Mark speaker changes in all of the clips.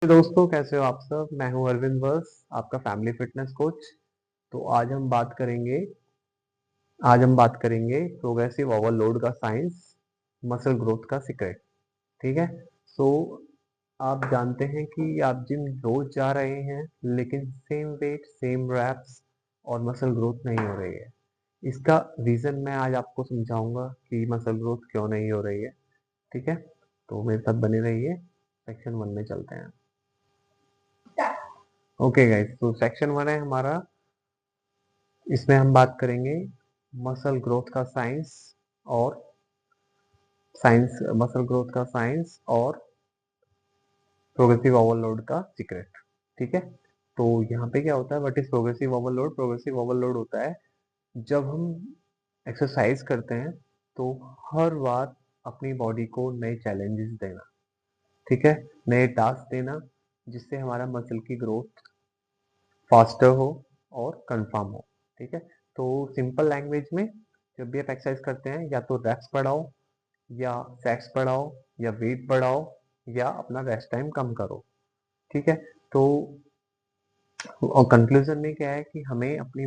Speaker 1: दोस्तों, कैसे हो आप सब। मैं हूं अरविंद वर्स, आपका फैमिली फिटनेस कोच। तो आज हम बात करेंगे प्रोग्रेसिव ओवरलोड का साइंस, मसल ग्रोथ का सीक्रेट। ठीक है। सो आप जानते हैं कि आप जिम रोज जा रहे हैं, लेकिन सेम वेट, सेम रैप्स और मसल ग्रोथ नहीं हो रही है। इसका रीजन मैं आज आपको समझाऊंगा कि मसल ग्रोथ क्यों नहीं हो रही है। ठीक है। तो मेरे साथ बने रहिए। सेक्शन 1 में चलते हैं। ओके गाइस, तो सेक्शन 1 है हमारा। इसमें हम बात करेंगे मसल ग्रोथ का साइंस और मसल ग्रोथ का साइंस और प्रोग्रेसिव ओवरलोड का सीक्रेट। ठीक है। तो यहाँ पे क्या होता है, what is progressive overload. Progressive overload होता है जब हम एक्सरसाइज करते हैं तो हर बार अपनी बॉडी को नए चैलेंजेस देना। ठीक है। नए टास्क देना, जिससे हमारा मसल की ग्रोथ फास्टर हो और कंफर्म हो। ठीक है। तो सिंपल लैंग्वेज में, जब भी आप एक्सरसाइज करते हैं, या तो रेप्स बढ़ाओ, या सेट्स बढ़ाओ, या वेट बढ़ाओ, या अपना रेस्ट टाइम कम करो। ठीक है। तो और कंक्लूजन में क्या है कि हमें अपनी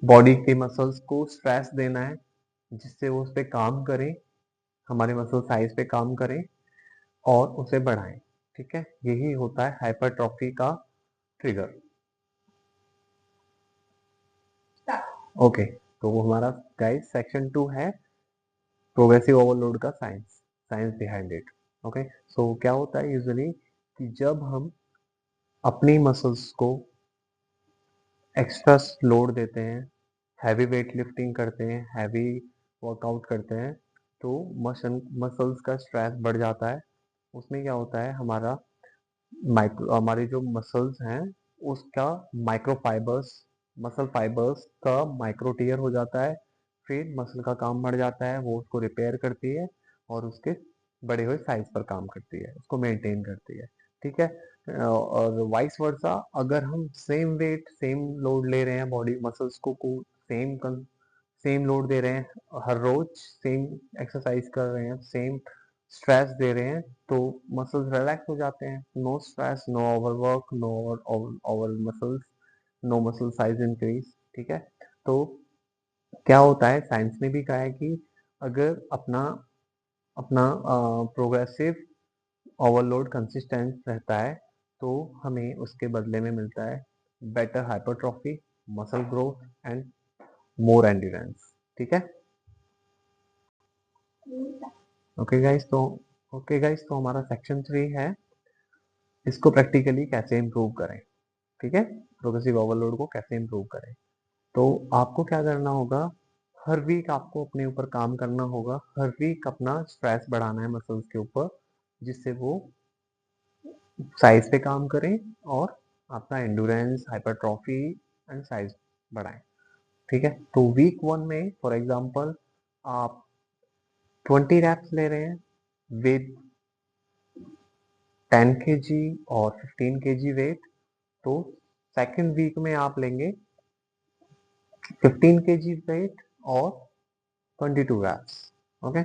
Speaker 1: बॉडी के मसल्स को स्ट्रेस देना है, जिससे वो उस पर काम करें, हमारे मसल साइज पे काम करें और उसे बढ़ाएं। ठीक है। यही होता है हाइपरट्रॉफी का ट्रिगर। ओके। तो वो हमारा गाइस सेक्शन 2 है, प्रोग्रेसिव ओवरलोड का science, science behind it. Okay. So क्या होता है यूजुअली कि जब हम अपनी मसल्स को एक्स्ट्रा लोड देते हैं, हैवी वेट लिफ्टिंग करते हैं, हैवी वर्कआउट करते हैं, तो मसल्स का स्ट्रेस बढ़ जाता है। उसमें क्या होता है, हमारे जो मसल्स हैं उसका मसल फाइबर्स का माइक्रो टीयर हो जाता है। फिर मसल का काम बढ़ जाता है, वो उसको रिपेयर करती है और उसके बड़े हुए साइज पर काम करती है, उसको मेंटेन करती है। ठीक है। और वाइस वर्सा, अगर हम सेम वेट सेम लोड ले रहे हैं, बॉडी मसल्स को सेम सेम लोड दे रहे हैं, हर रोज सेम एक्सरसाइज कर रहे हैं, सेम स्ट्रेस दे रहे हैं, तो मसल्स रिलैक्स हो जाते हैं। No stress, no overwork, no over muscles, no muscle size increase. ठीक है। तो क्या होता है, साइंस ने भी कहा है कि अगर अपना अपना प्रोग्रेसिव ओवरलोड कंसिस्टेंट रहता है, तो हमें उसके बदले में मिलता है better hypertrophy, muscle growth and more endurance. ठीक है। ओके गाइस, तो हमारा सेक्शन 3 है, इसको प्रैक्टिकली कैसे इम्प्रूव करें। ठीक है। प्रोग्रेसिव ओवरलोड को कैसे इम्प्रूव करें। तो आपको क्या करना होगा, हर वीक आपको अपने ऊपर काम करना होगा, हर वीक अपना स्ट्रेस बढ़ाना है मसल्स के ऊपर, जिससे वो साइज पे काम करें और अपना एंडुरेंस, हाइपरट्रॉफी एंड साइज बढ़ाएं। ठीक है। तो वीक 1 में फॉर एग्जांपल आप 20 रैप्स ले रहे हैं विद 10 kg और 15 kg वेट, तो सेकेंड वीक में आप लेंगे 15 kg वेट और 22 reps. Okay.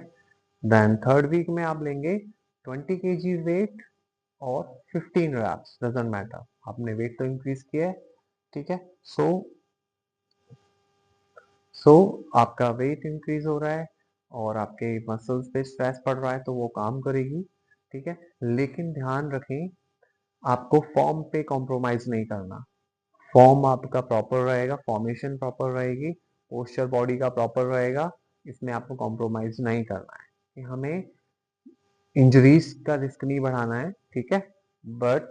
Speaker 1: Then third week में आप लेंगे 20 kg वेट और 15 रैप्स, डजंट मैटर, आपने वेट तो इंक्रीज किया है। ठीक है। सो सो आपका वेट इंक्रीज हो रहा है और आपके मसल्स पे स्ट्रेस पड़ रहा है, तो वो काम करेगी। ठीक है। लेकिन ध्यान रखें, आपको फॉर्म पे कॉम्प्रोमाइज नहीं करना। फॉर्म आपका प्रॉपर रहेगा, फॉर्मेशन प्रॉपर रहेगी, पोस्चर बॉडी का प्रॉपर रहेगा, इसमें आपको कॉम्प्रोमाइज नहीं करना है कि हमें इंजरीज का रिस्क नहीं बढ़ाना है। ठीक है। But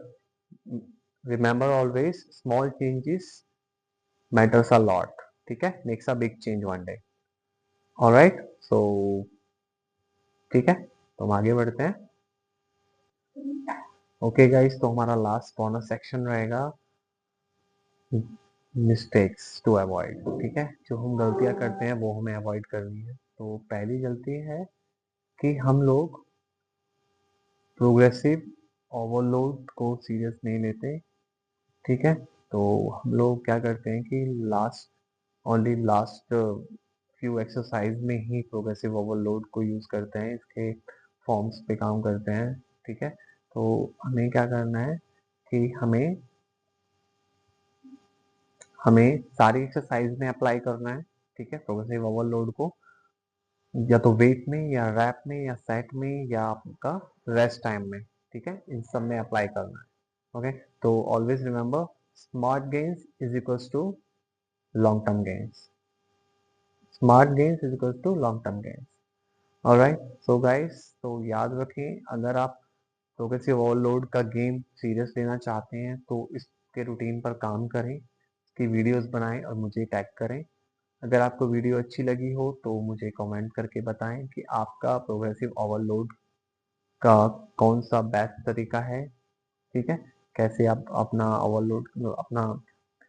Speaker 1: remember always, small changes matters a lot. ठीक है। Makes a big change one day. Alright. So ठीक है, तो हम आगे बढ़ते हैं। ओके गाइस, तो हमारा लास्ट बोनस सेक्शन रहेगा मिस्टेक्स टू अवॉइड। ठीक है। जो हम गलतियां करते हैं वो हमें अवॉइड करनी है। तो पहली गलती है कि हम लोग प्रोग्रेसिव ओवरलोड को सीरियस नहीं लेते। ठीक है। तो हम लोग क्या करते हैं कि लास्ट फ्यू एक्सरसाइज में ही प्रोग्रेसिव ओवरलोड को यूज करते हैं, इसके फॉर्म्स पे काम करते हैं। ठीक है। तो हमें क्या करना है कि हमें सारी एक्सरसाइज में अप्लाई करना है, ठीक है, प्रोग्रेसिव ओवरलोड को, या तो वेट में या रैप में या सेट में या आपका रेस्ट टाइम में, ठीक है, इन सब में अप्लाई करना है। ओके, तो always remember smart gains is equals to long term gains, smart gains is equals to long term gains. Alright, so guys, तो याद रखें, अगर आप प्रोग्रेसिव ओवरलोड का गेम सीरियस लेना चाहते हैं तो इसके रूटीन पर काम करें, इसकी वीडियोस बनाएं और मुझे टैग करें। अगर आपको वीडियो अच्छी लगी हो तो मुझे कमेंट करके बताएं कि आपका प्रोग्रेसिव ओवरलोड का कौन सा बेस्ट तरीका है, ठीक है, कैसे आप अपना ओवरलोड अपना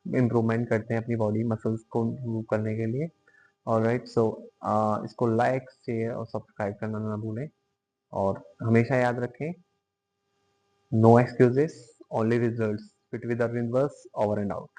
Speaker 1: इम्प्रूवमेंट करते हैं अपनी बॉडी मसल्स को मूव करने के लिए। ऑलराइट, सो इसको लाइक शेयर और सब्सक्राइब करना ना भूलें, और हमेशा याद रखें, no excuses, only results. Fit with Arvind बस, ओवर एंड आउट।